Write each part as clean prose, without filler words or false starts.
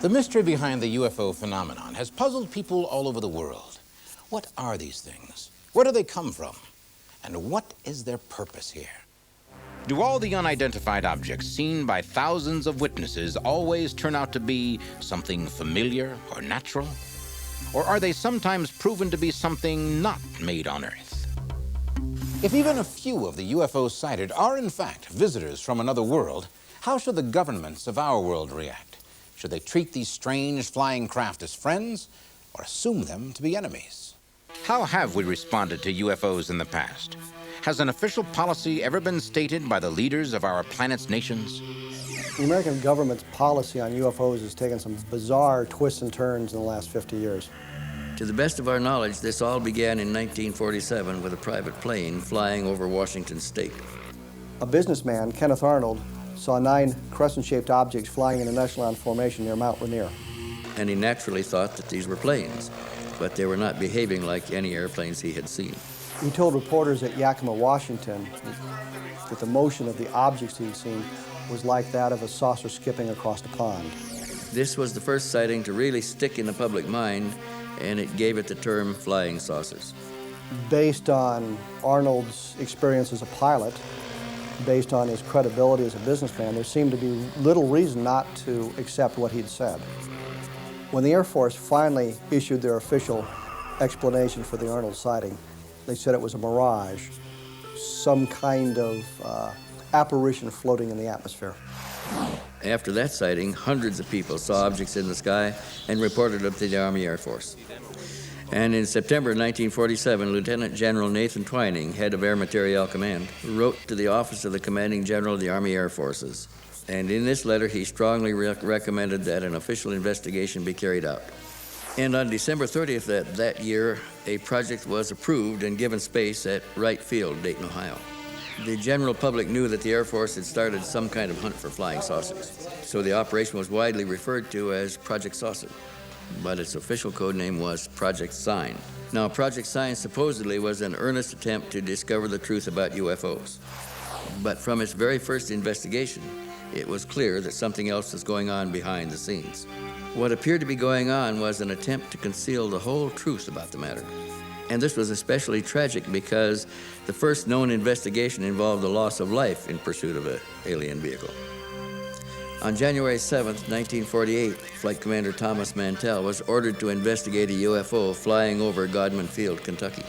The mystery behind the UFO phenomenon has puzzled people all over the world. What are these things? Where do they come from? And what is their purpose here? Do all the unidentified objects seen by thousands of witnesses always turn out to be something familiar or natural? Or are they sometimes proven to be something not made on Earth? If even a few of the UFOs sighted are in fact visitors from another world, how should the governments of our world react? Should they treat these strange flying craft as friends or assume them to be enemies? How have we responded to UFOs in the past? Has an official policy ever been stated by the leaders of our planet's nations? The American government's policy on UFOs has taken some bizarre twists and turns in the last 50 years. To the best of our knowledge, this all began in 1947 with a private plane flying over Washington state. A businessman, Kenneth Arnold, saw 9 crescent-shaped objects flying in an echelon formation near Mount Rainier. And he naturally thought that these were planes, but they were not behaving like any airplanes he had seen. He told reporters at Yakima, Washington, that the motion of the objects he'd seen was like that of a saucer skipping across a pond. This was the first sighting to really stick in the public mind, and it gave it the term flying saucers. Based on Arnold's experience as a pilot, based on his credibility as a businessman, there seemed to be little reason not to accept what he'd said. When the Air Force finally issued their official explanation for the Arnold sighting, they said it was a mirage, some kind of apparition floating in the atmosphere. After that sighting, hundreds of people saw objects in the sky and reported them to the Army Air Force. And in September 1947, Lieutenant General Nathan Twining, head of Air Materiel Command, wrote to the office of the Commanding General of the Army Air Forces. And in this letter, he strongly recommended that an official investigation be carried out. And on December 30th that year, a project was approved and given space at Wright Field, Dayton, Ohio. The general public knew that the Air Force had started some kind of hunt for flying saucers. So the operation was widely referred to as Project Saucer, but its official code name was Project Sign. Now, Project Sign supposedly was an earnest attempt to discover the truth about UFOs. But from its very first investigation, it was clear that something else was going on behind the scenes. What appeared to be going on was an attempt to conceal the whole truth about the matter. And this was especially tragic because the first known investigation involved the loss of life in pursuit of an alien vehicle. On January 7th, 1948, Flight Commander Thomas Mantell was ordered to investigate a UFO flying over Godman Field, Kentucky.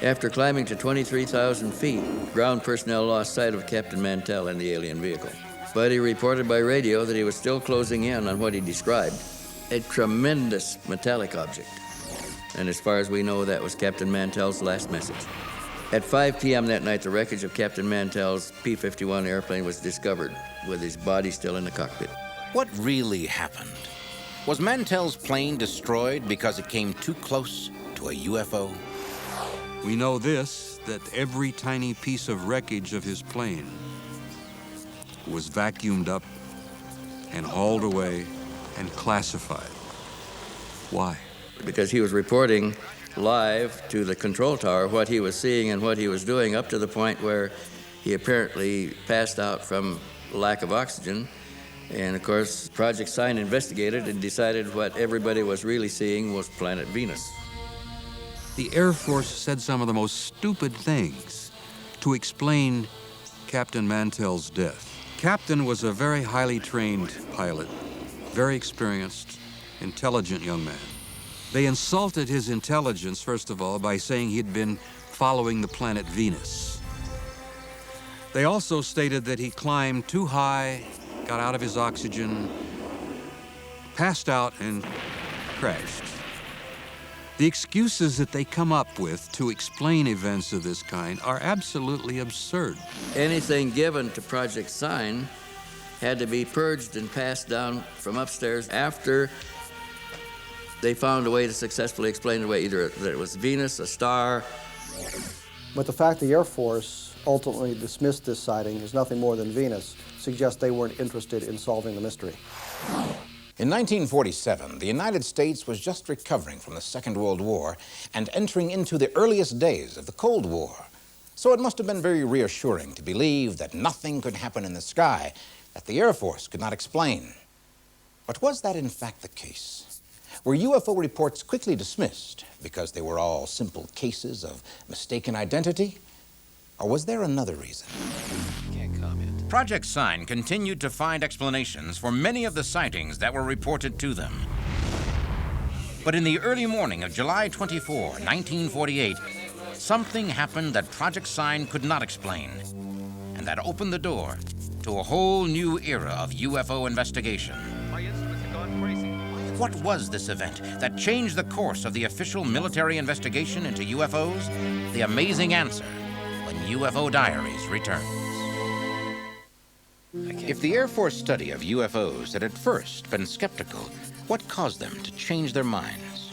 After climbing to 23,000 feet, ground personnel lost sight of Captain Mantell and the alien vehicle. But he reported by radio that he was still closing in on what he described, a tremendous metallic object. And as far as we know, that was Captain Mantell's last message. At 5 p.m. that night, the wreckage of Captain Mantell's P-51 airplane was discovered, with his body still in the cockpit. What really happened? Was Mantell's plane destroyed because it came too close to a UFO? We know this, that every tiny piece of wreckage of his plane was vacuumed up and hauled away and classified. Why? Because he was reporting live to the control tower what he was seeing and what he was doing, up to the point where he apparently passed out from lack of oxygen. And of course, Project Sign investigated and decided what everybody was really seeing was planet Venus. The Air Force said some of the most stupid things to explain Captain Mantell's death. Captain was a very highly trained pilot, very experienced, intelligent young man. They insulted his intelligence, first of all, by saying he'd been following the planet Venus. They also stated that he climbed too high, got out of his oxygen, passed out, and crashed. The excuses that they come up with to explain events of this kind are absolutely absurd. Anything given to Project Sign had to be purged and passed down from upstairs after they found a way to successfully explain it away, either that it was Venus, a star. But the fact the Air Force ultimately dismissed this sighting as nothing more than Venus suggests they weren't interested in solving the mystery. In 1947, the United States was just recovering from the Second World War and entering into the earliest days of the Cold War. So it must have been very reassuring to believe that nothing could happen in the sky that the Air Force could not explain. But was that in fact the case? Were UFO reports quickly dismissed because they were all simple cases of mistaken identity? Or was there another reason? Can't comment. Project Sign continued to find explanations for many of the sightings that were reported to them. But in the early morning of July 24, 1948, something happened that Project Sign could not explain, and that opened the door to a whole new era of UFO investigation. My instruments have gone crazy. What was this event that changed the course of the official military investigation into UFOs? The amazing answer when UFO Diaries returns. If the Air Force study of UFOs had at first been skeptical, what caused them to change their minds?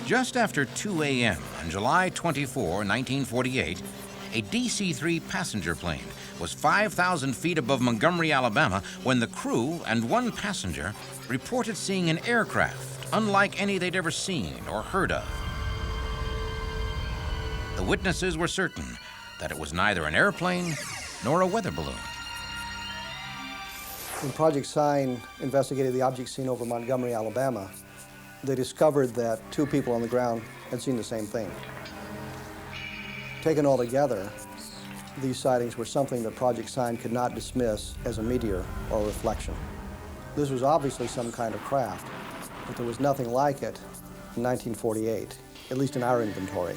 Just after 2 a.m. on July 24, 1948, a DC-3 passenger plane was 5,000 feet above Montgomery, Alabama, when the crew and one passenger reported seeing an aircraft unlike any they'd ever seen or heard of. The witnesses were certain that it was neither an airplane nor a weather balloon. When Project Sign investigated the object seen over Montgomery, Alabama, they discovered that two people on the ground had seen the same thing. Taken all together, these sightings were something that Project Sign could not dismiss as a meteor or a reflection. This was obviously some kind of craft, but there was nothing like it in 1948, at least in our inventory.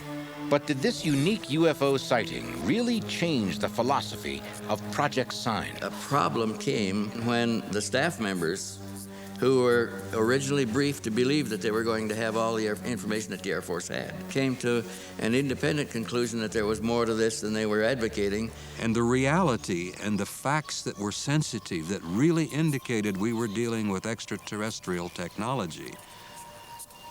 But did this unique UFO sighting really change the philosophy of Project Sign? A problem came when the staff members who were originally briefed to believe that they were going to have all the information that the Air Force had, came to an independent conclusion that there was more to this than they were advocating. And the reality and the facts that were sensitive, that really indicated we were dealing with extraterrestrial technology,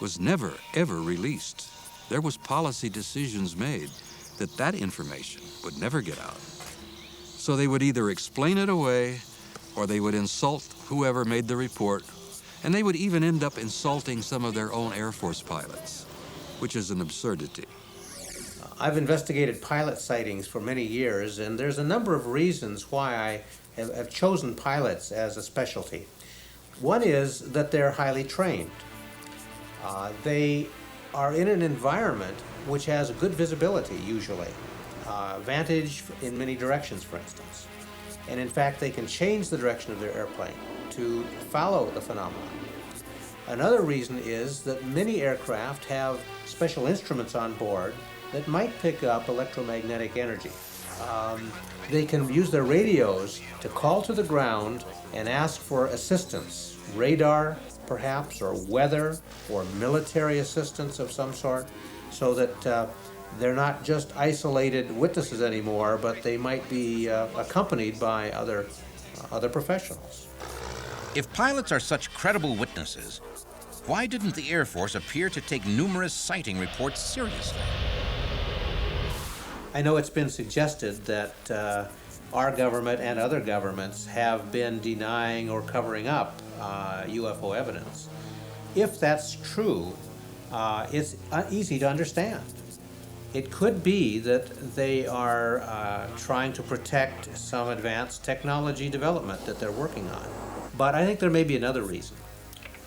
was never, ever released. There was policy decisions made that that information would never get out. So they would either explain it away or they would insult whoever made the report, and they would even end up insulting some of their own Air Force pilots, which is an absurdity. I've investigated pilot sightings for many years, and there's a number of reasons why I have chosen pilots as a specialty. One is that they're highly trained. They are in an environment which has a good visibility, usually. Vantage in many directions, for instance. And in fact, they can change the direction of their airplane to follow the phenomenon. Another reason is that many aircraft have special instruments on board that might pick up electromagnetic energy. They can use their radios to call to the ground and ask for assistance, radar perhaps, or weather, or military assistance of some sort, so that they're not just isolated witnesses anymore, but they might be accompanied by other professionals. If pilots are such credible witnesses, why didn't the Air Force appear to take numerous sighting reports seriously? I know it's been suggested that our government and other governments have been denying or covering up UFO evidence. If that's true, it's easy to understand. It could be that they are trying to protect some advanced technology development that they're working on. But I think there may be another reason,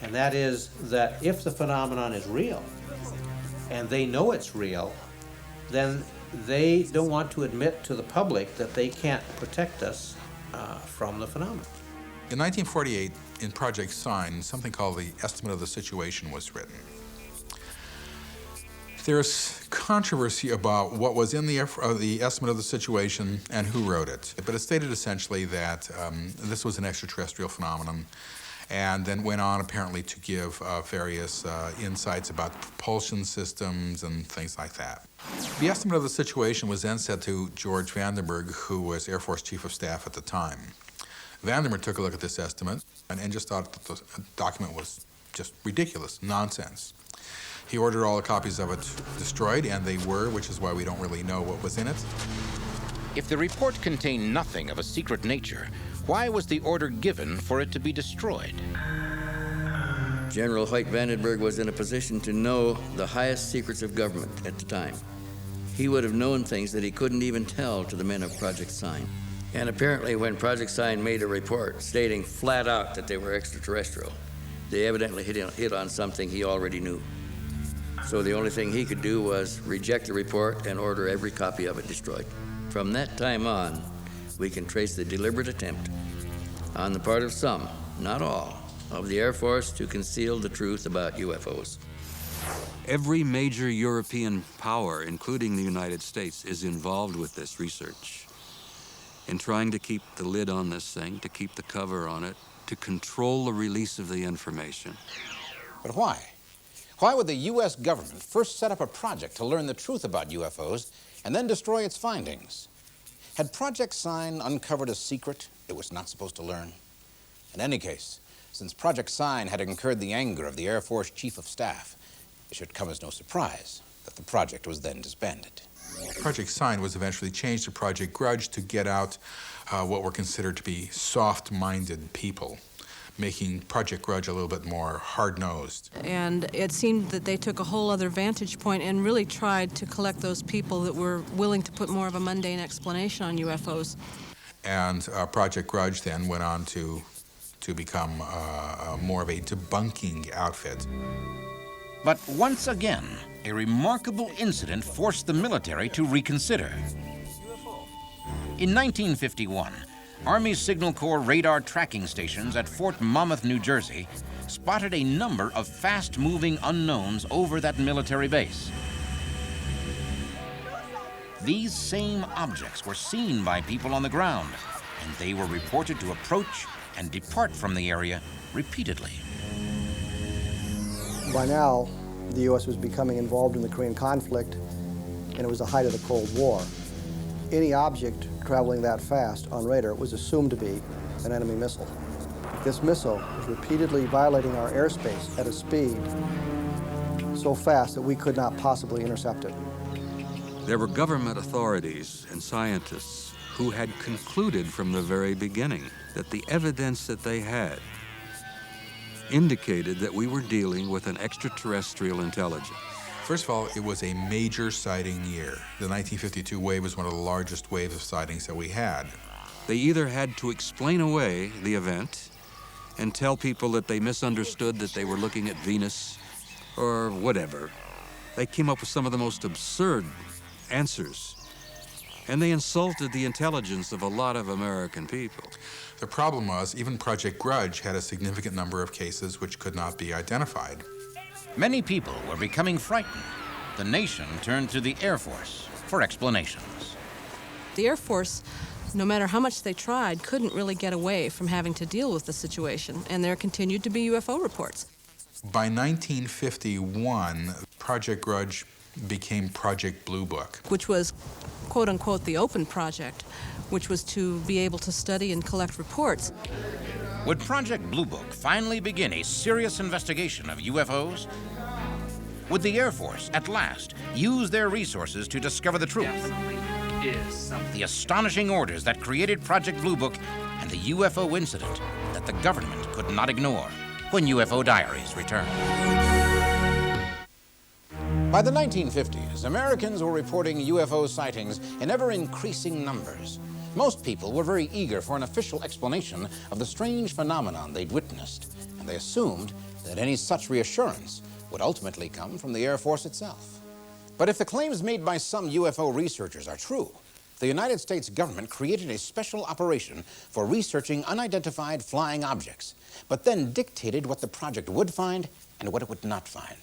and that is that if the phenomenon is real, and they know it's real, then they don't want to admit to the public that they can't protect us from the phenomenon. In 1948, in Project Sign, something called the Estimate of the Situation was written. There's controversy about what was in the Estimate of the Situation and who wrote it. But it stated essentially that this was an extraterrestrial phenomenon, and then went on apparently to give various insights about propulsion systems and things like that. The Estimate of the Situation was then sent to George Vandenberg, who was Air Force Chief of Staff at the time. Vandenberg took a look at this estimate and just thought that the document was just ridiculous, nonsense. He ordered all the copies of it destroyed, and they were, which is why we don't really know what was in it. If the report contained nothing of a secret nature, why was the order given for it to be destroyed? General Hoyt Vandenberg was in a position to know the highest secrets of government at the time. He would have known things that he couldn't even tell to the men of Project Sign. And apparently when Project Sign made a report stating flat out that they were extraterrestrial, they evidently hit on something he already knew. So the only thing he could do was reject the report and order every copy of it destroyed. From that time on, we can trace the deliberate attempt on the part of some, not all, of the Air Force to conceal the truth about UFOs. Every major European power, including the United States, is involved with this research in trying to keep the lid on this thing, to keep the cover on it, to control the release of the information. But why? Why would the U.S. government first set up a project to learn the truth about UFOs and then destroy its findings? Had Project Sign uncovered a secret it was not supposed to learn? In any case, since Project Sign had incurred the anger of the Air Force Chief of Staff, it should come as no surprise that the project was then disbanded. Project Sign was eventually changed to Project Grudge to get out what were considered to be soft-minded people, making Project Grudge a little bit more hard-nosed. And it seemed that they took a whole other vantage point and really tried to collect those people that were willing to put more of a mundane explanation on UFOs. And Project Grudge then went on to become more of a debunking outfit. But once again, a remarkable incident forced the military to reconsider. In 1951, Army Signal Corps radar tracking stations at Fort Monmouth, New Jersey, spotted a number of fast-moving unknowns over that military base. These same objects were seen by people on the ground, and they were reported to approach and depart from the area repeatedly. By now, the U.S. was becoming involved in the Korean conflict, and it was the height of the Cold War. Any object traveling that fast on radar was assumed to be an enemy missile. This missile was repeatedly violating our airspace at a speed so fast that we could not possibly intercept it. There were government authorities and scientists who had concluded from the very beginning that the evidence that they had indicated that we were dealing with an extraterrestrial intelligence. First of all, it was a major sighting year. The 1952 wave was one of the largest waves of sightings that we had. They either had to explain away the event and tell people that they misunderstood that they were looking at Venus or whatever. They came up with some of the most absurd answers, and they insulted the intelligence of a lot of American people. The problem was, even Project Grudge had a significant number of cases which could not be identified. Many people were becoming frightened. The nation turned to the Air Force for explanations. The Air Force, no matter how much they tried, couldn't really get away from having to deal with the situation, and there continued to be UFO reports. By 1951, Project Grudge became Project Blue Book, Which was, quote-unquote, the open project, which was to be able to study and collect reports. Would Project Blue Book finally begin a serious investigation of UFOs? Would the Air Force, at last, use their resources to discover the truth? The astonishing orders that created Project Blue Book and the UFO incident that the government could not ignore when UFO Diaries returned. By the 1950s, Americans were reporting UFO sightings in ever-increasing numbers. Most people were very eager for an official explanation of the strange phenomenon they'd witnessed, and they assumed that any such reassurance would ultimately come from the Air Force itself. But if the claims made by some UFO researchers are true, the United States government created a special operation for researching unidentified flying objects, but then dictated what the project would find and what it would not find.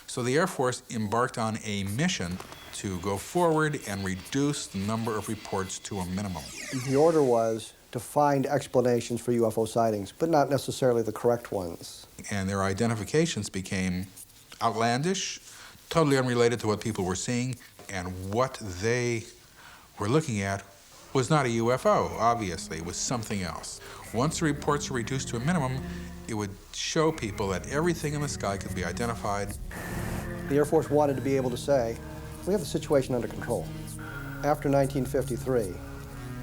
So the Air Force embarked on a mission to go forward and reduce the number of reports to a minimum. The order was to find explanations for UFO sightings, but not necessarily the correct ones. And their identifications became outlandish, totally unrelated to what people were seeing, and what they were looking at was not a UFO, obviously. It was something else. Once the reports were reduced to a minimum, it would show people that everything in the sky could be identified. The Air Force wanted to be able to say, we have the situation under control. After 1953,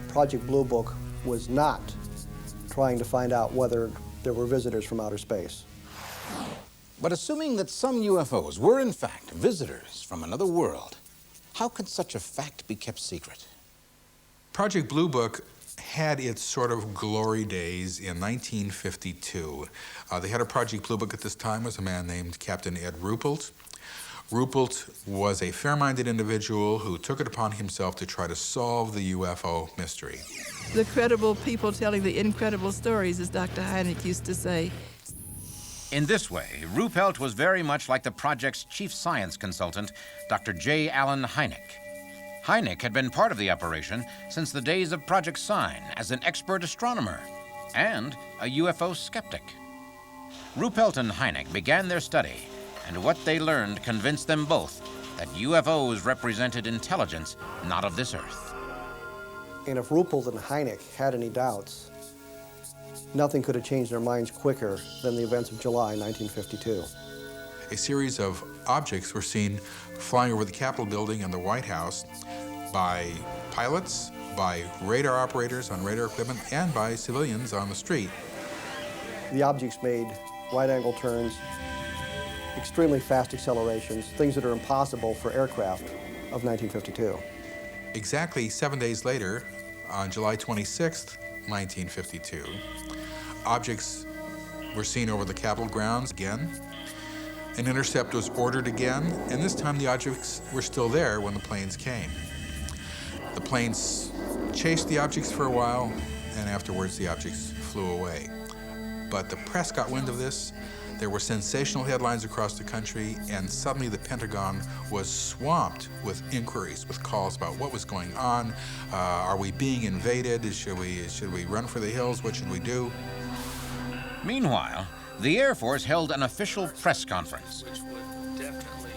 Project Blue Book was not trying to find out whether there were visitors from outer space. But assuming that some UFOs were in fact visitors from another world, how could such a fact be kept secret? Project Blue Book had its sort of glory days in 1952. The head of Project Blue Book at this time was a man named Captain Ed Ruppelt. Ruppelt was a fair-minded individual who took it upon himself to try to solve the UFO mystery. The credible people telling the incredible stories, as Dr. Hynek used to say. In this way, Ruppelt was very much like the project's chief science consultant, Dr. J. Allen Hynek. Hynek had been part of the operation since the days of Project Sign as an expert astronomer and a UFO skeptic. Ruppelt and Hynek began their study, and what they learned convinced them both that UFOs represented intelligence not of this earth. And if Ruppelt and Hynek had any doubts, nothing could have changed their minds quicker than the events of July 1952. A series of objects were seen flying over the Capitol building and the White House by pilots, by radar operators on radar equipment, and by civilians on the street. The objects made right-angle turns, extremely fast accelerations, things that are impossible for aircraft of 1952. Exactly 7 days later, on July 26th, 1952, objects were seen over the Capitol grounds again. An intercept was ordered again, and this time the objects were still there when the planes came. The planes chased the objects for a while, and afterwards the objects flew away. But the press got wind of this. There were sensational headlines across the country, and suddenly the Pentagon was swamped with inquiries, with calls about what was going on. Are we being invaded? Should we run for the hills? What should we do? Meanwhile, the Air Force held an official press conference.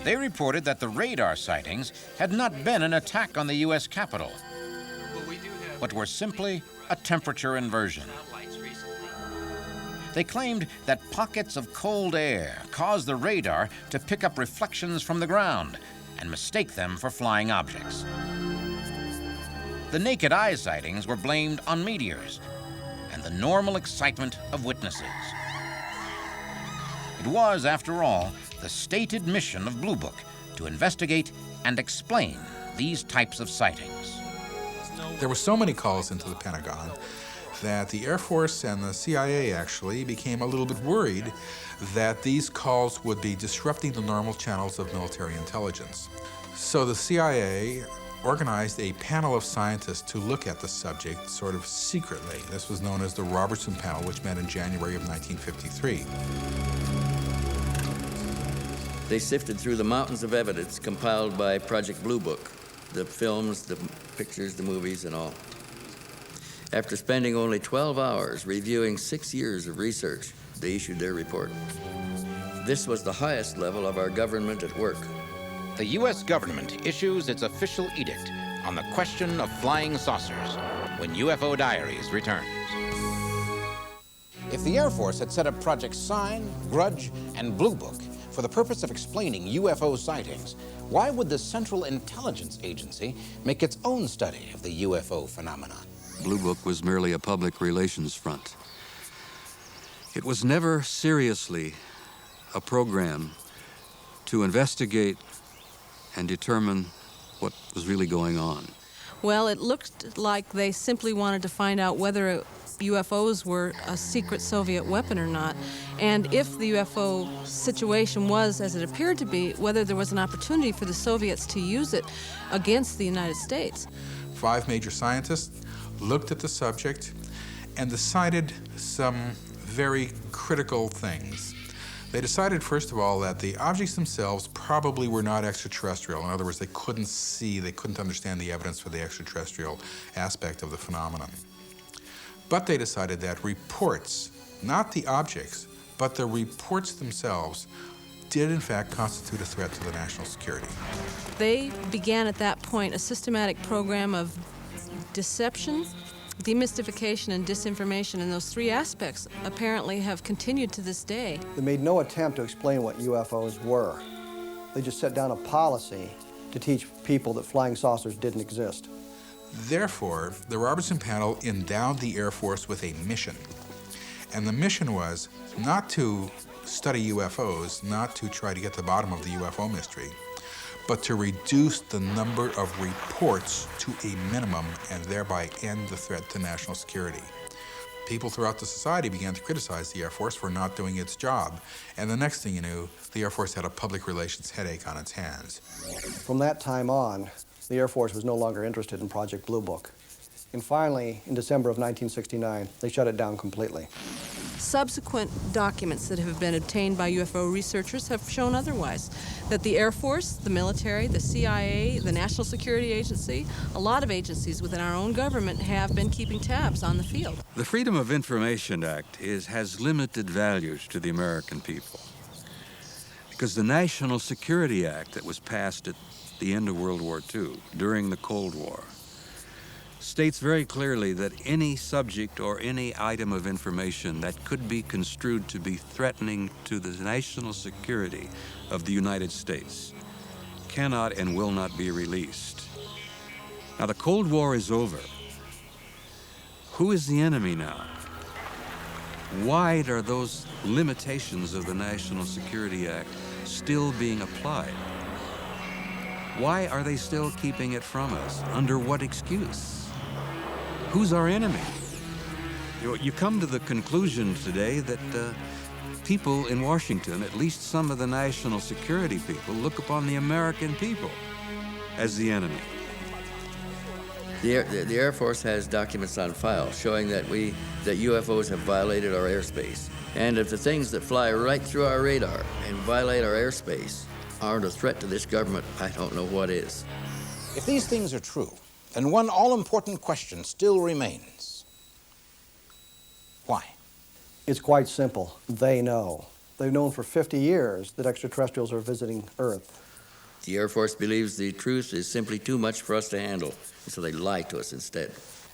They reported that the radar sightings had not been an attack on the U.S. Capitol, but were simply a temperature inversion. They claimed that pockets of cold air caused the radar to pick up reflections from the ground and mistake them for flying objects. The naked eye sightings were blamed on meteors and the normal excitement of witnesses. It was, after all, the stated mission of Blue Book to investigate and explain these types of sightings. There were so many calls into the Pentagon that the Air Force and the CIA actually became a little bit worried that these calls would be disrupting the normal channels of military intelligence. So the CIA organized a panel of scientists to look at the subject sort of secretly. This was known as the Robertson Panel, which met in January of 1953. They sifted through the mountains of evidence compiled by Project Blue Book, the films, the pictures, the movies, and all. After spending only 12 hours reviewing 6 years of research, they issued their report. This was the highest level of our government at work. The U.S. government issues its official edict on the question of flying saucers when UFO Diaries returns. If the Air Force had set up Project Sign, Grudge, and Blue Book for the purpose of explaining UFO sightings, why would the Central Intelligence Agency make its own study of the UFO phenomenon? Blue Book was merely a public relations front. It was never seriously a program to investigate and determine what was really going on. Well, it looked like they simply wanted to find out whether UFOs were a secret Soviet weapon or not, and if the UFO situation was as it appeared to be, whether there was an opportunity for the Soviets to use it against the United States. 5 major scientists looked at the subject and decided some very critical things. They decided, first of all, that the objects themselves probably were not extraterrestrial. In other words, they couldn't see, they couldn't understand the evidence for the extraterrestrial aspect of the phenomenon. But they decided that reports, not the objects, but the reports themselves, did in fact constitute a threat to the national security. They began at that point a systematic program of deception, demystification, and disinformation, and those 3 aspects apparently have continued to this day. They made no attempt to explain what UFOs were. They just set down a policy to teach people that flying saucers didn't exist. Therefore, the Robertson Panel endowed the Air Force with a mission. And the mission was not to study UFOs, not to try to get to the bottom of the UFO mystery, but to reduce the number of reports to a minimum and thereby end the threat to national security. People throughout the society began to criticize the Air Force for not doing its job. And the next thing you knew, the Air Force had a public relations headache on its hands. From that time on, the Air Force was no longer interested in Project Blue Book. And finally, in December of 1969, they shut it down completely. Subsequent documents that have been obtained by UFO researchers have shown otherwise, that the Air Force, the military, the CIA, the National Security Agency, a lot of agencies within our own government have been keeping tabs on the field. The Freedom of Information Act has limited values to the American people, because the National Security Act that was passed at the end of World War II, during the Cold War, states very clearly that any subject or any item of information that could be construed to be threatening to the national security of the United States cannot and will not be released. Now, the Cold War is over. Who is the enemy now? Why are those limitations of the National Security Act still being applied? Why are they still keeping it from us? Under what excuse? Who's our enemy? You come to the conclusion today that people in Washington, at least some of the national security people, look upon the American people as the enemy. The Air Force has documents on file showing that UFOs have violated our airspace. And if the things that fly right through our radar and violate our airspace aren't a threat to this government, I don't know what is. If these things are true, then one all-important question still remains. Why? It's quite simple. They know. They've known for 50 years that extraterrestrials are visiting Earth. The Air Force believes the truth is simply too much for us to handle, so they lie to us instead.